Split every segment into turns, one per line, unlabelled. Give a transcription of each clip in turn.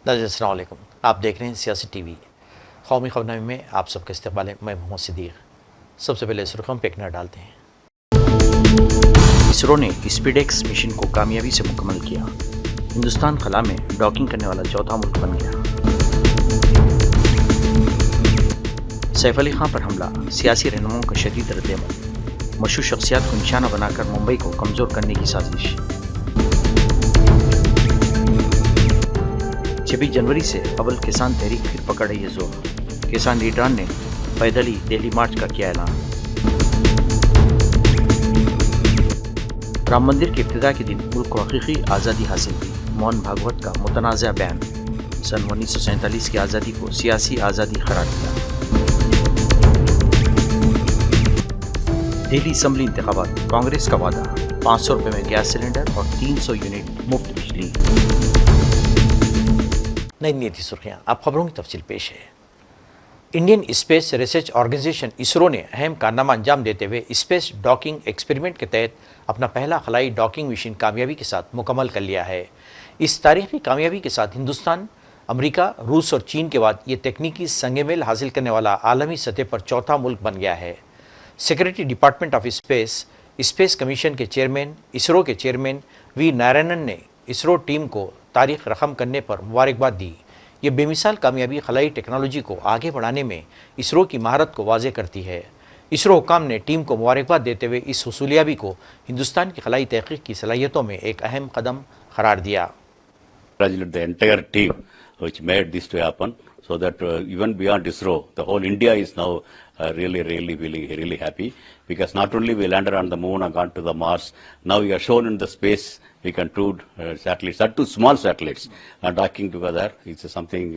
अस्सलाम वालेकुम। आप देख रहे हैं सियासी टीवी। कौमी खबरनामे में आप सबका इस्तकबाल है। मैं मोहम्मद सिद्दीक। सबसे पहले सुर्खियों पे एक नज़र डालते हैं। इसरो ने स्पीडेक्स मिशन को कामयाबी से मुकम्मल किया। हिंदुस्तान खला में डॉकिंग करने वाला चौथा मुल्क बन गया। सैफ अली खान पर हमला, सियासी रहनुमाओं का शदीद रद्द-ए-अमल। मशहूर शख्सियात को निशाना बनाकर मुंबई को कमज़ोर करने की साजिश। 26 जनवरी से अव्वल किसान तहरीक फिर पकड़ रही है जोर। किसान लीडरान ने पैदल ही दिल्ली मार्च का किया ऐलान। राम मंदिर के इब्तिदा के दिन मुल्क को हकीकी आज़ादी हासिल हुई। मोहन भागवत का मुतनाज़ा बयान। सन 1947 की आज़ादी को सियासी आज़ादी करार दिया। दिल्ली असम्बली इंतखाबात, कांग्रेस का वादा 500 रुपये में गैस सिलेंडर और 300 यूनिट मुफ्त बिजली। नई नीति सुर्खियां। अब खबरों की तफसील पेश है। Indian Space Research Organisation ISRO ने अहम कारनामा अंजाम देते हुए स्पेस डॉकिंग एक्सपेरिमेंट के तहत अपना पहला खलाई डॉकिंग मिशन कामयाबी के साथ मुकम्मल कर लिया है। इस तारीखी कामयाबी के साथ हिंदुस्तान, अमेरिका, रूस और चीन के बाद ये तकनीकी संग-मेल हासिल करने वाला आलमी सतह पर चौथा मुल्क बन गया है। Secretary department of space commission के चेयरमैन, इसरो के चेयरमैन वी नारायणन ने इसरो टीम को तारीख रकम करने पर मुबारकबाद दी। ये बेमिसाल कामयाबी खलाई टेक्नोलॉजी को आगे बढ़ाने में इसरो की महारत को वाज़े करती है। इसरो हुकाम ने टीम को मुबारकबाद देते हुए इस हुसूलियाबी को हिंदुस्तान की खलाई तहकीक की सलाहियतों में एक अहम कदम करार दिया।
The entire team which made this to happen, so that even beyond ISRO, the whole India is now really feeling really happy, because not only we landed on the moon and gone to the Mars, now we are shown in the space we can do satellites, two small satellites docking together. It's something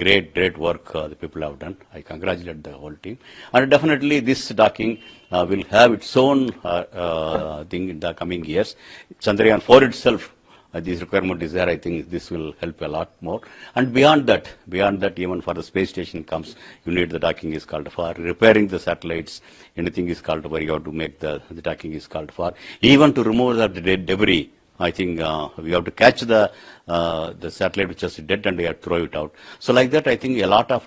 great work the people have done. I congratulate the whole team, and definitely this docking will have its own thing in the coming years. Chandrayaan 4 itself, this requirement is there. I think this will help a lot more. And beyond that, even for the space station comes, you need the docking is called for. Repairing the satellites, anything is called for. You have to make the docking is called for. Even to remove the debris, I think we have to catch the satellite which is dead and we have to throw it out. So like that, I think a lot of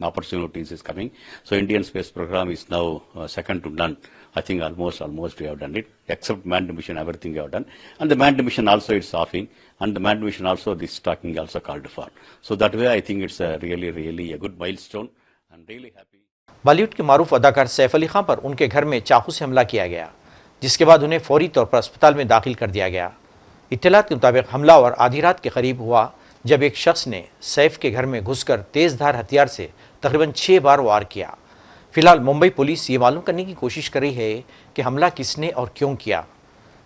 opportunities is coming. So Indian space program is now second to none. I think almost we have done it, except manned mission, everything we have done. And the manned mission also it's offing, and the manned mission also this talking also called for. So that way I think it's a really a good milestone and really happy.
Bollywood के मारूफ अदाकार सैफ अली खान पर उनके घर में चाकू से हमला किया गया, जिसके बाद उन्हें फौरी तौर पर अस्पताल में दाखिल कर दिया गया। इत्तलात के मुताबिक हमलावर आधी रात के करीब हुआ जब एक शख्स ने सैफ के घर में घुसकर तेज़धार हथियार से तकरीबन 6 बार वार किया। फिलहाल मुंबई पुलिस ये मालूम करने की कोशिश कर रही है कि हमला किसने और क्यों किया।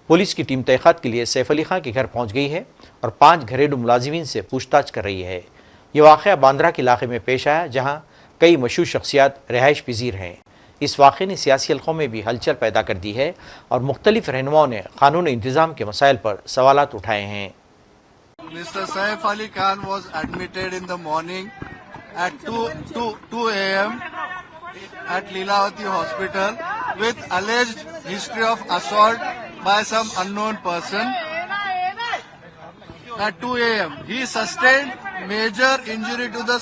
पुलिस की टीम तहक़ीक़ात के लिए सैफ अली खान के घर पहुंच गई है और 5 घरेलू मुलाजिमीन से पूछताछ कर रही है। ये वाक़या बांद्रा के इलाके में पेश आया, जहाँ कई मशहूर शख्सियात रिहाइश पजीर हैं। इस वाक़े ने सियासी हल्कों में भी हलचल पैदा कर दी है और मुख्तलिफ रहनुमाओं ने कानून इंतज़ाम के मसाइल पर सवालात उठाए हैं।
Mr. Saif Ali Khan was admitted in the morning at 2 a.m. at Leelavati Hospital with alleged history of assault by some unknown person. At 2 a.m. he sustained major injury to the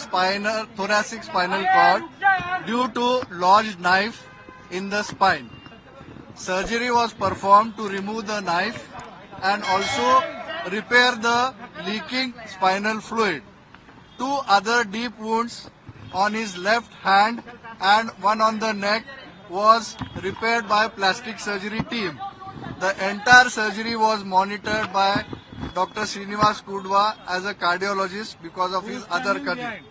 thoracic spinal cord due to lodged knife in the spine. Surgery was performed to remove the knife and also repair the leaking spinal fluid. 2 other deep wounds on his left hand and one on the neck was repaired by plastic surgery team. The entire surgery was monitored by Dr. Srinivas Kudwa as a cardiologist because of his other condition.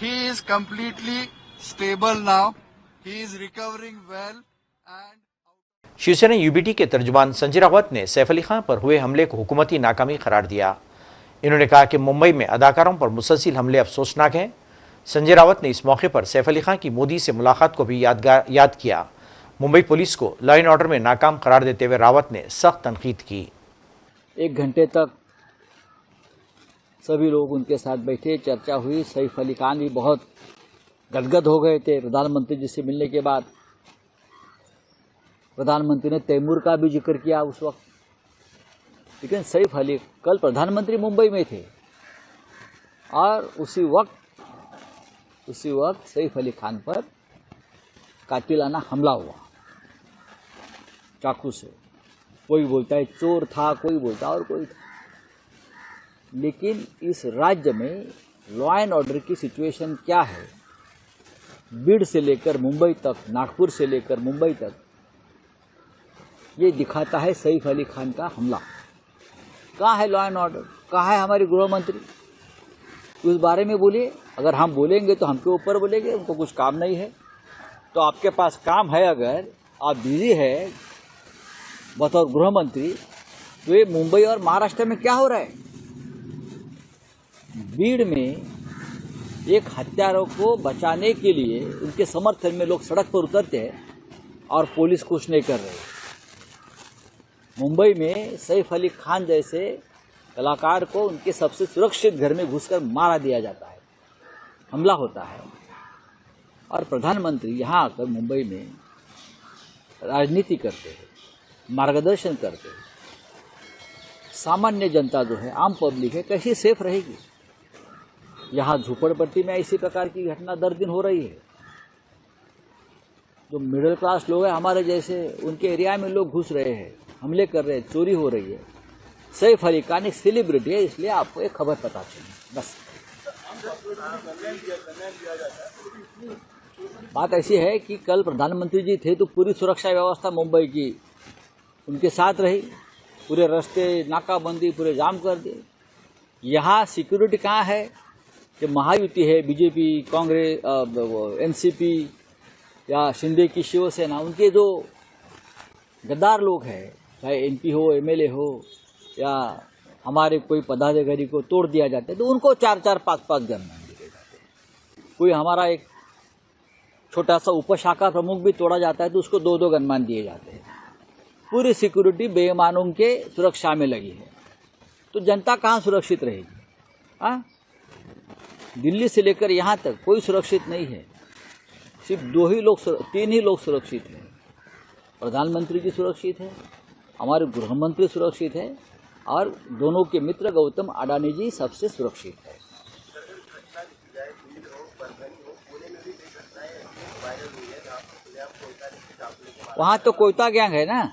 He is completely stable now. He is recovering well and
Shiv Sena UBT के तर्जुमान संजय रावत ने सैफ अली खान पर हुए हमले को हुकूमती नाकामी करार दिया। इन्होंने कहा कि मुंबई में अदाकारों पर मुसलसिल हमले अफसोसनाक हैं। संजय रावत ने इस मौके पर सैफ अली खान की मोदी से मुलाकात को भी याद किया। मुंबई पुलिस को लॉ एंड ऑर्डर में नाकाम करार देते हुए रावत ने सख्त तनकीद की।
1 घंटे तक सभी लोग उनके साथ बैठे, चर्चा हुई। सैफ अली खान भी बहुत गदगद हो गए थे प्रधानमंत्री जी से मिलने के बाद। प्रधानमंत्री ने तैमूर का भी जिक्र किया उस वक्त, लेकिन सैफ अली कल प्रधानमंत्री मुंबई में थे, और उसी वक्त सैफ अली खान पर कातिलाना हमला हुआ चाकू से। कोई बोलता है चोर था, कोई बोलता है और कोई था। लेकिन इस राज्य में लॉ एंड ऑर्डर की सिचुएशन क्या है, बीड़ से लेकर मुंबई तक, नागपुर से लेकर मुंबई तक, ये दिखाता है सैफ अली खान का हमला। कहाँ है लॉ एंड ऑर्डर, कहाँ है हमारे गृह मंत्री? उस बारे में बोलिए। अगर हम बोलेंगे तो हमके ऊपर बोलेंगे, उनको कुछ काम नहीं है। तो आपके पास काम है, अगर आप बिजी है बतौर गृह मंत्री, तो ये मुंबई और महाराष्ट्र में क्या हो रहा है? बीड़ में एक हत्यारों को बचाने के लिए उनके समर्थन में लोग सड़क पर उतरते हैं और पुलिस कुछ नहीं कर रही। मुंबई में सैफ अली खान जैसे कलाकार को उनके सबसे सुरक्षित घर में घुसकर मारा दिया जाता है, हमला होता है। और प्रधानमंत्री यहाँ आकर मुंबई में राजनीति करते हैं, मार्गदर्शन करते हैं। सामान्य जनता जो है, आम पब्लिक है, कैसी सेफ रहेगी? यहाँ झोपड़पट्टी में इसी प्रकार की घटना दर दिन हो रही है। जो मिडिल क्लास लोग हैं हमारे जैसे, उनके एरिया में लोग घुस रहे हैं, हमले कर रहे हैं, चोरी हो रही है। सैफ अली खान एक सेलिब्रिटी है, इसलिए आपको एक खबर पता चली, बस। बात ऐसी है कि कल प्रधानमंत्री जी थे तो पूरी सुरक्षा व्यवस्था मुंबई की उनके साथ रही। पूरे रास्ते नाकाबंदी पूरे जाम कर दिए। यहाँ सिक्योरिटी कहाँ है? कि महायुति है, बीजेपी, कांग्रेस, एनसीपी या शिंदे की शिवसेना, उनके जो गद्दार लोग हैं, चाहे एमपी हो, एमएलए हो, या हमारे कोई पदाधिकारी को तोड़ दिया जाता है तो उनको 4-4, 5-5 गनमैन दिए जाते हैं। कोई हमारा एक छोटा सा उपशाखा प्रमुख भी तोड़ा जाता है तो उसको 2-2 गनमैन दिए जाते हैं। पूरी सिक्योरिटी बेईमानों के सुरक्षा में लगी है, तो जनता कहाँ सुरक्षित रहेगी? हाँ, दिल्ली से लेकर यहाँ तक कोई सुरक्षित नहीं है। सिर्फ 3 ही लोग सुरक्षित हैं। प्रधानमंत्री जी सुरक्षित है, हमारे गृह मंत्री सुरक्षित है, और दोनों के मित्र गौतम अडानी जी सबसे सुरक्षित है। वहाँ तो कोयता गैंग है ना,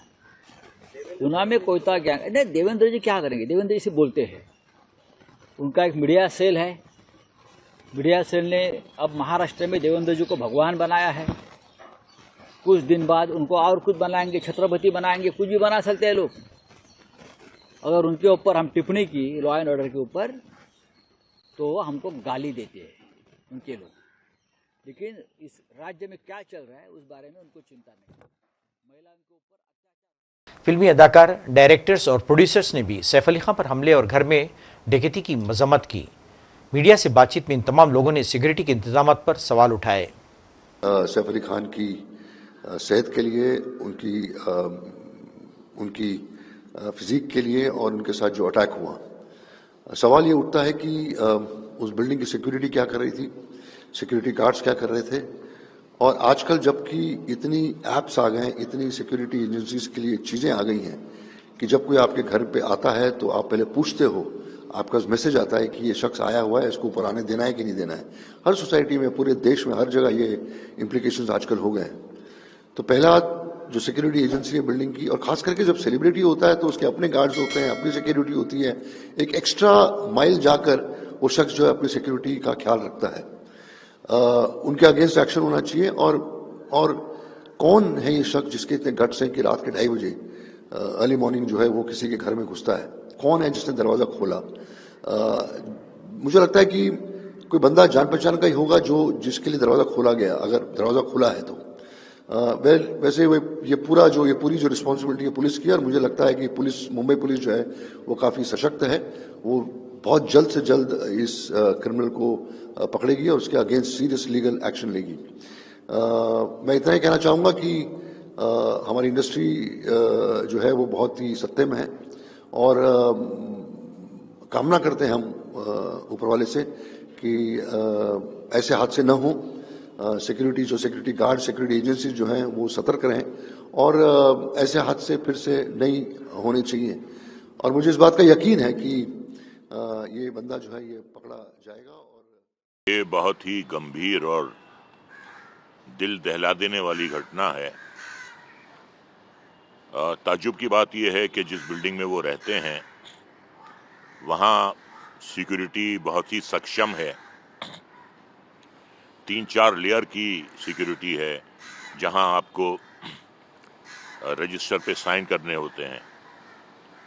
गुना में कोयता गैंग। नहीं, देवेंद्र जी क्या करेंगे? देवेंद्र जी से बोलते हैं, उनका एक मीडिया सेल है। मीडिया सेल ने अब महाराष्ट्र में देवेंद्र जी को भगवान बनाया है। कुछ दिन बाद उनको और कुछ बनाएंगे, छत्रपति बनाएंगे, कुछ भी बना सकते हैं लोग। अगर उनके ऊपर हम टिप्पणी की लॉ एंड ऑर्डर के ऊपर, तो हमको गाली देते हैं उनके लोग। लेकिन इस राज्य में क्या चल रहा है उस बारे में उनको चिंता नहीं। महिला के ऊपर
फिल्मी अदाकार, डायरेक्टर्स और प्रोड्यूसर्स ने भी सैफ अली खान पर हमले और घर में डकैती की मजम्मत की। मीडिया से बातचीत में इन तमाम लोगों ने सिक्योरिटी के इंतजाम पर सवाल उठाए।
सैफ अली खान की सेहत के लिए, उनकी फिजिक के लिए और उनके साथ जो अटैक हुआ, सवाल ये उठता है कि उस बिल्डिंग की सिक्योरिटी क्या कर रही थी, सिक्योरिटी गार्ड्स क्या कर रहे थे। और आजकल जबकि इतनी ऐप्स आ गए, इतनी सिक्योरिटी एजेंसीज के लिए चीज़ें आ गई हैं कि जब कोई आपके घर पे आता है तो आप पहले पूछते हो, आपका मैसेज आता है कि ये शख्स आया हुआ है, इसको ऊपर आने देना है कि नहीं देना है। हर सोसाइटी में, पूरे देश में, हर जगह ये इम्प्लीकेशंस आजकल हो गए हैं। तो पहला जो सिक्योरिटी एजेंसी है बिल्डिंग की, और खास करके जब सेलिब्रिटी होता है तो उसके अपने गार्ड्स होते हैं, अपनी सिक्योरिटी होती है। एक एक्स्ट्रा माइल जाकर वो शख्स जो है अपनी सिक्योरिटी का ख्याल रखता है। उनके अगेंस्ट एक्शन होना चाहिए। और कौन है ये शख्स जिसके इतने गट्स हैं कि रात के 2:30 बजे अर्ली मॉर्निंग जो है वो किसी के घर में घुसता है? कौन है जिसने दरवाजा खोला? मुझे लगता है कि कोई बंदा जान पहचान का ही होगा जिसके लिए दरवाजा खोला गया, अगर दरवाजा खुला है तो। वैसे ये पूरी जो रिस्पॉन्सिबिलिटी है पुलिस की, और मुझे लगता है कि मुंबई पुलिस जो है वो काफी सशक्त है। वो बहुत जल्द से जल्द इस क्रिमिनल को पकड़ेगी और उसके अगेंस्ट सीरियस लीगल एक्शन लेगी। मैं इतना ही कहना चाहूँगा कि हमारी इंडस्ट्री जो है वो बहुत ही सत्ते में है, और कामना करते हैं हम ऊपर वाले से कि ऐसे हादसे न हों। सिक्योरिटी गार्ड, सिक्योरिटी एजेंसी जो हैं वो सतर्क रहें, और ऐसे हादसे फिर से नहीं होने चाहिए। और मुझे इस बात का यकीन है कि ये बंदा जो है ये पकड़ा जाएगा। और
ये बहुत ही गंभीर और दिल दहला देने वाली घटना है। ताज्जुब की बात यह है कि जिस बिल्डिंग में वो रहते हैं वहाँ सिक्योरिटी बहुत ही सक्षम है। 3-4 लेयर की सिक्योरिटी है, जहाँ आपको रजिस्टर पे साइन करने होते हैं,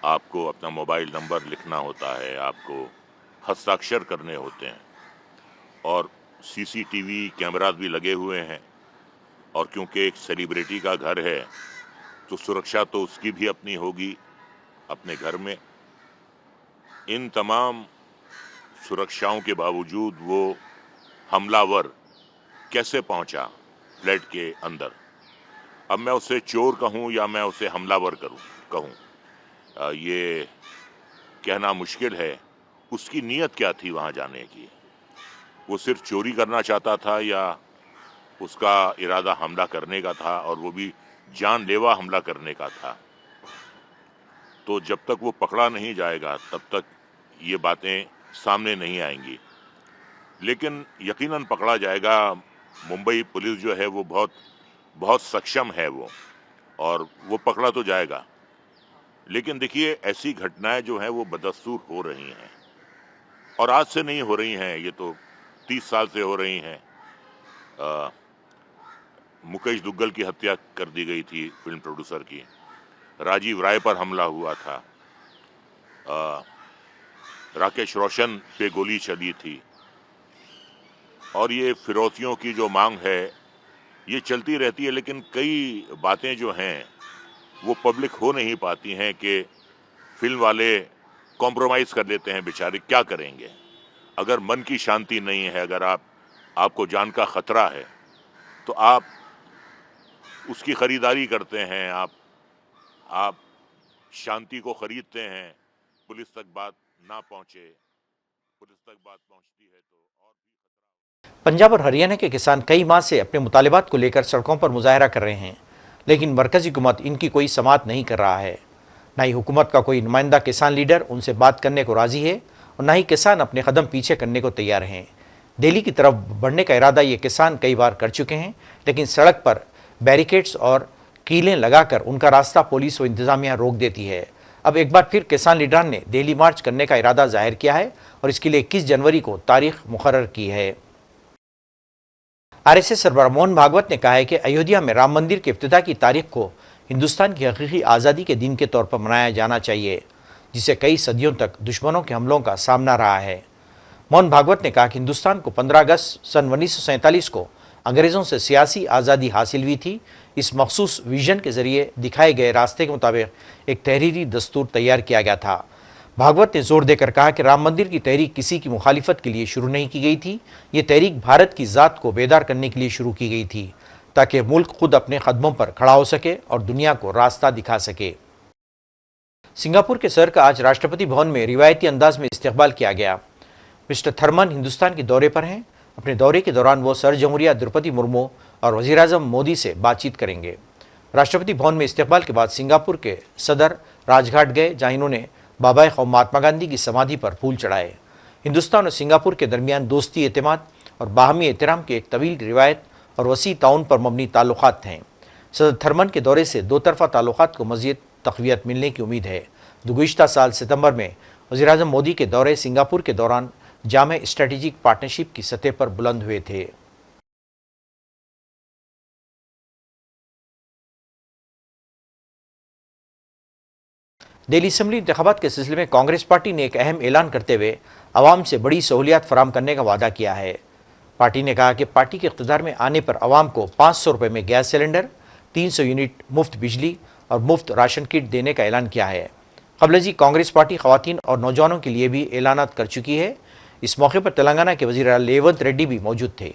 आपको अपना मोबाइल नंबर लिखना होता है, आपको हस्ताक्षर करने होते हैं और सीसीटीवी कैमरास भी लगे हुए हैं। और क्योंकि एक सेलिब्रिटी का घर है तो सुरक्षा तो उसकी भी अपनी होगी अपने घर में। इन तमाम सुरक्षाओं के बावजूद वो हमलावर कैसे पहुंचा फ्लैट के अंदर? अब मैं उसे चोर कहूं या मैं उसे हमलावर कहूं, ये कहना मुश्किल है। उसकी नीयत क्या थी वहां जाने की? वो सिर्फ चोरी करना चाहता था या उसका इरादा हमला करने का था, और वो भी जानलेवा हमला करने का था? तो जब तक वो पकड़ा नहीं जाएगा तब तक ये बातें सामने नहीं आएंगी। लेकिन यकीनन पकड़ा जाएगा। मुंबई पुलिस जो है वो बहुत सक्षम है वो, और वो पकड़ा तो जाएगा। लेकिन देखिए, ऐसी घटनाएं जो हैं वो बदस्तूर हो रही हैं, और आज से नहीं हो रही हैं, ये तो 30 साल से हो रही हैं। मुकेश दुग्गल की हत्या कर दी गई थी, फिल्म प्रोड्यूसर की। राजीव राय पर हमला हुआ था। राकेश रोशन पे गोली चली थी। और ये फिरौतियों की जो मांग है ये चलती रहती है। लेकिन कई बातें जो हैं वो पब्लिक हो नहीं पाती हैं कि फिल्म वाले कॉम्प्रोमाइज़ कर लेते हैं। बेचारे क्या करेंगे? अगर मन की शांति नहीं है, अगर आपको जान का खतरा है, तो आप उसकी खरीदारी करते हैं, आप शांति को खरीदते हैं। पुलिस तक बात ना पहुंचे, पुलिस तक बात पहुंचती है तो और भी।
पंजाब और हरियाणा के किसान कई माह से अपने मुतालिबात को लेकर सड़कों पर मुजाहरा कर रहे हैं, लेकिन मरकजी हुकूमत इनकी कोई समाअत नहीं कर रहा है। न ही हुकूमत का कोई नुमाइंदा किसान लीडर उनसे बात करने को राजी है, और न ही किसान अपने कदम पीछे करने को तैयार हैं। दिल्ली की तरफ बढ़ने का इरादा ये किसान कई बार कर चुके हैं, लेकिन सड़क पर बैरिकेड्स और कीलें लगाकर उनका रास्ता पुलिस व इंतजामिया रोक देती है। अब एक बार फिर किसान लीडरान ने दिल्ली मार्च करने का इरादा जाहिर किया है और इसके लिए 21 जनवरी को तारीख मुकर्रर की है। आरएसएस सरबराह मोहन भागवत ने कहा है कि अयोध्या में राम मंदिर के इफ्तिताह की तारीख को हिंदुस्तान की हकीकी आज़ादी के दिन के तौर पर मनाया जाना चाहिए, जिसे कई सदियों तक दुश्मनों के हमलों का सामना रहा है। मोहन भागवत ने कहा कि हिंदुस्तान को 15 अगस्त सन 1947 को अंग्रेज़ों से सियासी आज़ादी हासिल हुई थी। इस मखसूस विजन के जरिए दिखाए गए रास्ते के मुताबिक एक तहरीरी दस्तूर तैयार किया गया था। भागवत ने जोर देकर कहा कि राम मंदिर की तहरीक किसी की मुखालिफत के लिए शुरू नहीं की गई थी। ये तहरीक भारत की ज़ात को बेदार करने के लिए शुरू की गई थी, ताकि मुल्क खुद अपने कदमों पर खड़ा हो सके और दुनिया को रास्ता दिखा सके। सिंगापुर के सदर का आज राष्ट्रपति भवन में रिवायती अंदाज में इस्तकबाल किया गया। मिस्टर थर्मन हिंदुस्तान के दौरे पर हैं। अपने दौरे के दौरान वो सर जमहूरिया द्रौपदी मुर्मू और वज़ीर-ए-आज़म मोदी से बातचीत करेंगे। राष्ट्रपति भवन में इस्तकबाल के बाद सिंगापुर के सदर राजघाट गए, जहाँ इन्होंने बाबाए क़ौम महात्मा गांधी की समाधि पर फूल चढ़ाए। हिंदुस्तान और सिंगापुर के दरमियान दोस्ती, एतमाद और बाहमी एहतराम की एक तवील रिवायत और वसी ताउन पर मबनी ताल्लुकात हैं। सदर थर्मन के दौरे से दो तरफ़ा ताल्लुकात को मज़ीद तक़वियत मिलने की उम्मीद है। गुज़िश्ता साल सितंबर में वज़ीर-ए-आज़म मोदी के दौरे सिंगापुर के दौरान जामे स्ट्रेटेजिक पार्टनरशिप की सतह पर बुलंद हुए थे। दिल्ली असेंबली इंतखाबात के सिलसिले में कांग्रेस पार्टी ने एक अहम ऐलान करते हुए आवाम से बड़ी सहूलियात फराम करने का वादा किया है। पार्टी ने कहा कि पार्टी के इख्तियार में आने पर आवाम को 500 रुपये में गैस सिलेंडर, 300 यूनिट मुफ्त बिजली और मुफ्त राशन किट देने का ऐलान किया है। कबलजी कांग्रेस पार्टी ख़वातीन और नौजवानों के लिए भी ऐलानात कर चुकी है। इस मौके पर तेलंगाना के वज़ीर आला रेवंत रेड्डी भी मौजूद थे।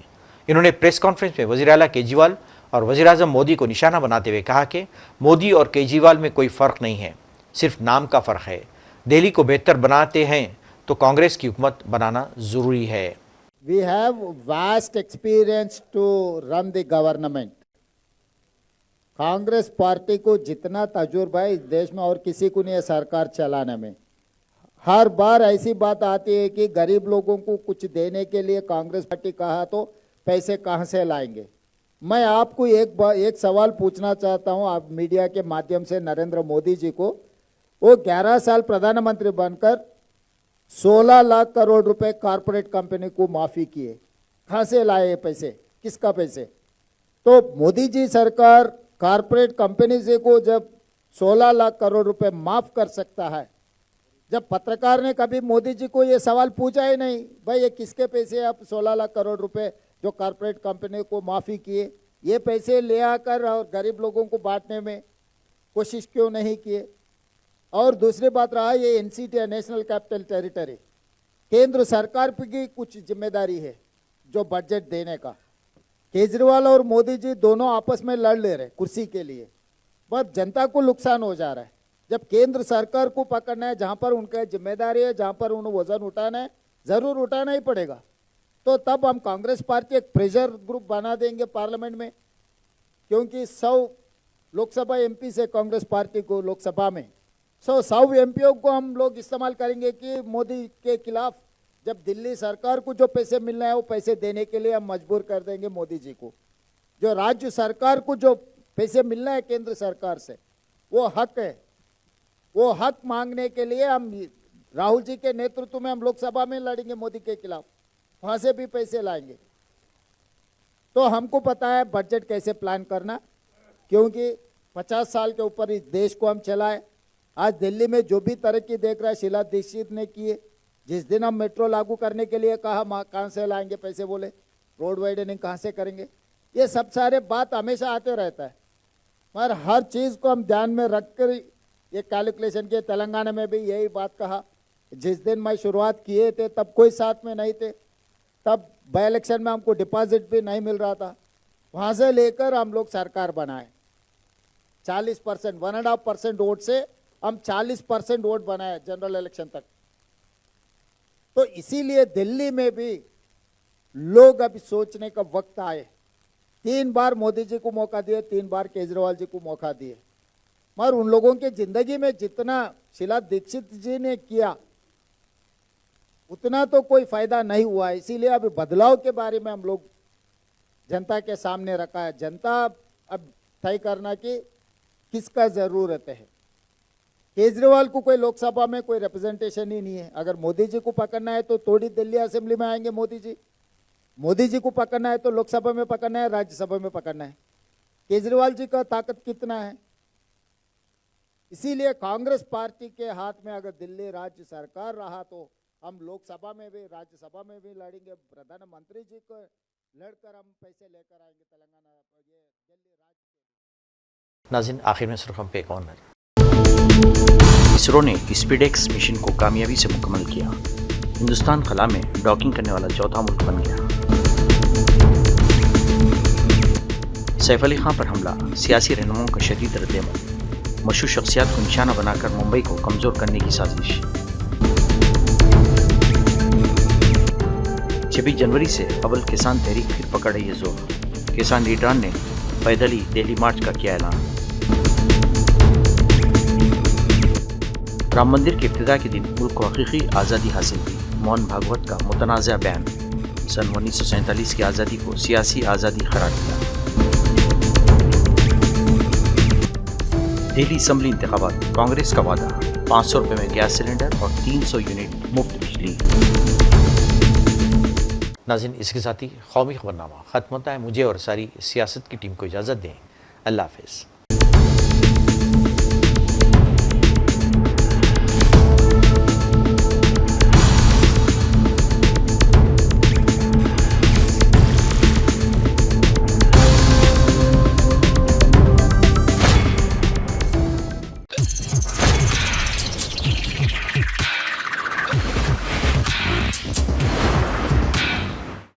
इन्होंने प्रेस कॉन्फ्रेंस में वज़ीर आला केजरीवाल और वज़ीर-ए-आज़म मोदी को निशाना बनाते हुए कहा कि मोदी और केजरीवाल में कोई फ़र्क नहीं है, सिर्फ नाम का फ़र्क है। दिल्ली को बेहतर बनाते हैं तो कांग्रेस की हुकूमत बनाना ज़रूरी है।
We have vast experience to run the government. Congress party को जितना तजुर्बा है इस देश में और किसी को नहीं है सरकार चलाने में। हर बार ऐसी बात आती है कि गरीब लोगों को कुछ देने के लिए कांग्रेस पार्टी कहा तो पैसे कहाँ से लाएंगे। मैं आपको एक सवाल पूछना चाहता हूं, आप मीडिया के माध्यम से नरेंद्र मोदी जी को, वो 11 साल प्रधानमंत्री बनकर 16 लाख करोड़ रुपए कॉरपोरेट कंपनी को माफी किए, कहाँ से लाए ये पैसे, किसका पैसे। तो मोदी जी सरकार कॉरपोरेट कंपनी से को जब 16 लाख करोड़ रुपए माफ कर सकता है, जब पत्रकार ने कभी मोदी जी को ये सवाल पूछा ही नहीं, भाई ये किसके पैसे, आप 16 लाख करोड़ रुपए जो कॉरपोरेट कंपनी को माफी किए, ये पैसे ले आकर और गरीब लोगों को बांटने में कोशिश क्यों नहीं किए। और दूसरी बात रहा, ये एनसीटी है, नेशनल कैपिटल टेरिटरी, केंद्र सरकार की कुछ जिम्मेदारी है जो बजट देने का। केजरीवाल और मोदी जी दोनों आपस में लड़ ले रहे कुर्सी के लिए, बस जनता को नुकसान हो जा रहा है। जब केंद्र सरकार को पकड़ना है, जहां पर उनका जिम्मेदारी है, जहां पर उन्हें वजन उठाना है, जरूर उठाना ही पड़ेगा। तो तब हम कांग्रेस पार्टी एक प्रेशर ग्रुप बना देंगे पार्लियामेंट में, क्योंकि 100 लोकसभा एमपी से कांग्रेस पार्टी को लोकसभा में 100 एमपीओ को हम लोग इस्तेमाल करेंगे कि मोदी के खिलाफ, जब दिल्ली सरकार को जो पैसे मिलना है वो पैसे देने के लिए हम मजबूर कर देंगे मोदी जी को। जो राज्य सरकार को जो पैसे मिलना है केंद्र सरकार से, वो हक है, वो हक मांगने के लिए हम राहुल जी के नेतृत्व में हम लोकसभा में लड़ेंगे मोदी के खिलाफ, वहां से भी पैसे लाएंगे। तो हमको पता है बजट कैसे प्लान करना, क्योंकि 50 साल के ऊपर इस देश को हम चलाए। आज दिल्ली में जो भी तरक्की देख रहा है शीला दीक्षित ने किए। जिस दिन हम मेट्रो लागू करने के लिए कहा, कहाँ से लाएंगे पैसे, बोले रोड वाइडनिंग कहाँ से करेंगे। ये सब सारे बात हमेशा आते रहता है, मगर हर चीज़ को हम ध्यान में रखकर ये कैलकुलेशन किए। तेलंगाना में भी यही बात कहा, जिस दिन मैं शुरुआत किए थे तब कोई साथ में नहीं थे, तब बाई इलेक्शन में हमको डिपॉजिट भी नहीं मिल रहा था, वहाँ से लेकर हम लोग सरकार बनाए। 40%, 1.5% वोट से हम 40% वोट बनाए जनरल इलेक्शन तक। तो इसीलिए दिल्ली में भी लोग अभी सोचने का वक्त आए। 3 बार मोदी जी को मौका दिए, 3 बार केजरीवाल जी को मौका दिए, मगर उन लोगों के जिंदगी में जितना शीला दीक्षित जी ने किया उतना तो कोई फायदा नहीं हुआ। इसीलिए अभी बदलाव के बारे में हम लोग जनता के सामने रखा है। जनता अब तय करना कि किसका जरूरत है। केजरीवाल को कोई लोकसभा में कोई रिप्रेजेंटेशन ही नहीं है। अगर मोदी जी को पकड़ना है तो थोड़ी दिल्ली असेंबली में आएंगे मोदी जी को पकड़ना है तो लोकसभा में पकड़ना है, राज्यसभा में पकड़ना है। केजरीवाल जी का ताकत कितना है। इसीलिए कांग्रेस पार्टी के हाथ में अगर दिल्ली राज्य सरकार रहा तो हम लोकसभा में भी राज्यसभा में भी लड़ेंगे। प्रधानमंत्री जी को लड़कर हम पैसे लेकर आएंगे तेलंगाना, ये दिल्ली राज्य।
नाज़रीन, आखिर में सुर्खियों पे एक और नजर। इसरो ने स्पीडेक्स मिशन को कामयाबी से मुकम्मल किया। हिंदुस्तान खला में डॉकिंग करने वाला चौथा मुल्क बन गया। सैफ अली खान पर हमला, सियासी रहनुमाओं का शदीद रद्द-ए-अमल, मशहूर शख्सियात को निशाना बनाकर मुंबई को कमजोर करने की साजिश। 26 जनवरी से अव्वल किसान तहरीक फिर पकड़ रही है जोर। किसान लीडरान ने पैदल ही दिल्ली मार्च का किया ऐलान। राम मंदिर के इब्तिदा के दिन मुल्क को हकीकी आज़ादी हासिल हुई। मोहन भागवत का मुतनाज़ा बयान, सन 1947 की आज़ादी को सियासी आज़ादी करार दिया। दिल्ली असम्बली इंतखाबात, कांग्रेस का वादा, 500 रुपये में गैस सिलेंडर और 300 यूनिट मुफ्त बिजली। नाज़रीन, इसके साथ ही कौमी खबरनामा ख़त्म होता है। मुझे और सारी सियासत की टीम को इजाज़त दें। अल्लाह हाफ़िज़।